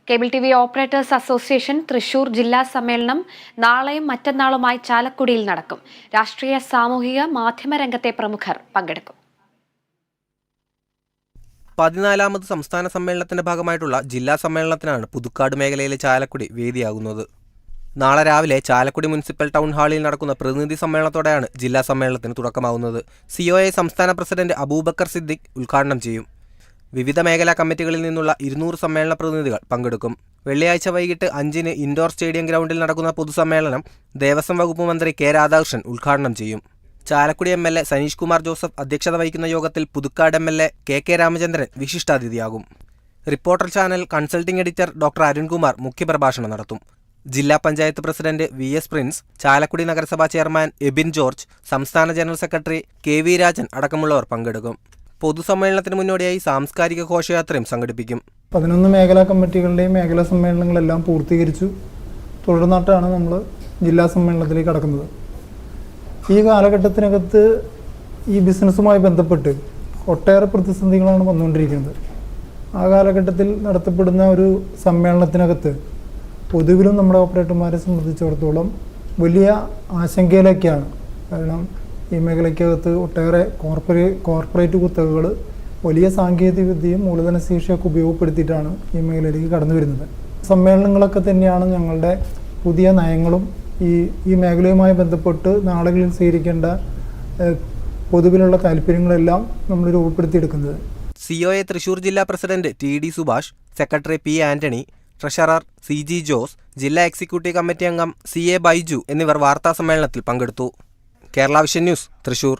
Cable TV operators association Thrissur ജില്ലാ സമ്മേളനം നാളെയും മറ്റന്നാളുമായി ചാലക്കുടിയിൽ നടക്കും. രാഷ്ട്രീയ, സാമൂഹിക, മാധ്യമ രംഗത്തെ പ്രമുഖർ പങ്കെടുക്കും. 14ാമത് സംസ്ഥാന സമ്മേളനത്തിന്റെ ഭാഗമായിട്ടുള്ള ജില്ലാ സമ്മേളനത്തിനാണ് പുതുക്കാട് മേഖലയിലെ ചാലക്കുടി വേദിയാകുന്നത്. നാളെ രാവിലെ ചാലക്കുടി മുനിസിപ്പൽ ടൗൺ ഹാളിൽ നടക്കുന്ന പ്രതിനിധി സമ്മേളനത്തോടെയാണ് ജില്ലാ സമ്മേളനത്തിന് തുടക്കമാവുന്നത്. COA സംസ്ഥാന പ്രസിഡന്റ് അബൂബക്കർ സിദ്ദിഖ് ഉദ്ഘാടനം ചെയ്യും. വിവിധ മേഖലാ കമ്മിറ്റികളിൽ നിന്നുള്ള 200 സമ്മേളന പ്രതിനിധികൾ പങ്കെടുക്കും. വെള്ളിയാഴ്ച വൈകിട്ട് 5-ന് ഇൻഡോർ സ്റ്റേഡിയം ഗ്രൗണ്ടിൽ നടക്കുന്ന പൊതുസമ്മേളനം ദേവസ്വം വകുപ്പ് മന്ത്രി K. രാധാകൃഷ്ണൻ ഉദ്ഘാടനം ചെയ്യും. ചാലക്കുടി MLA സനീഷ് കുമാർ ജോസഫ് അധ്യക്ഷത വഹിക്കുന്ന യോഗത്തിൽ പുതുക്കാട് MLA KK രാമചന്ദ്രൻ വിശിഷ്ടാതിഥിയാകും. Reporter channel consulting editor doctor Arunkumar മുഖ്യപ്രഭാഷണം നടത്തും. ജില്ലാ പഞ്ചായത്ത് പ്രസിഡന്റ് VS പ്രിൻസ്, ചാലക്കുടി നഗരസഭാ ചെയർമാൻ എബിൻ ജോർജ്, സംസ്ഥാന ജനറൽ സെക്രട്ടറി KV രാജൻ അടക്കമുള്ളവർ പങ്കെടുക്കും. പൊതുസമ്മേളനത്തിന് മുന്നോടിയായി സാംസ്കാരിക ഘോഷയാത്രയും സംഘടിപ്പിക്കും. 11 മേഖലാ കമ്മിറ്റികളുടെയും മേഖലാ സമ്മേളനങ്ങളെല്ലാം പൂർത്തീകരിച്ചു. തുടർന്നിട്ടാണ് നമ്മൾ ജില്ലാ സമ്മേളനത്തിലേക്ക് കടക്കുന്നത്. ഈ കാലഘട്ടത്തിനകത്ത് ഈ ബിസിനസ്സുമായി ബന്ധപ്പെട്ട് ഒട്ടേറെ പ്രതിസന്ധികളാണ് വന്നുകൊണ്ടിരിക്കുന്നത്. ആ കാലഘട്ടത്തിൽ നടത്തപ്പെടുന്ന ഒരു സമ്മേളനത്തിനകത്ത് പൊതുവിലും നമ്മുടെ ഓപ്പറേറ്റർമാരെ സംബന്ധിച്ചിടത്തോളം വലിയ ആശങ്കയിലേക്കാണ്. കാരണം ഈ മേഖലയ്ക്കകത്ത് ഒട്ടേറെ കോർപ്പറേറ്റ് കുത്തകകൾ വലിയ സാങ്കേതിക വിദ്യയും മൂലധന ശേഷിയൊക്കെ ഉപയോഗപ്പെടുത്തിയിട്ടാണ് ഈ മേഖലയിലേക്ക് കടന്നു വരുന്നത്. സമ്മേളനങ്ങളൊക്കെ തന്നെയാണ് ഞങ്ങളുടെ പുതിയ നയങ്ങളും ഈ മേഖലയുമായി ബന്ധപ്പെട്ട് നാളുകളിൽ സ്വീകരിക്കേണ്ട പൊതുവിലുള്ള താല്പര്യങ്ങളെല്ലാം നമ്മൾ രൂപപ്പെടുത്തിയെടുക്കുന്നത്. COA തൃശൂർ ജില്ലാ president TD Subhash, secretary P. Antony, treasurer CG Jose, ജില്ലാ എക്സിക്യൂട്ടീവ് കമ്മിറ്റി അംഗം CA ബൈജു എന്നിവർ വാർത്താ സമ്മേളനത്തിൽ പങ്കെടുത്തു. Kerala vision news, Thrissur.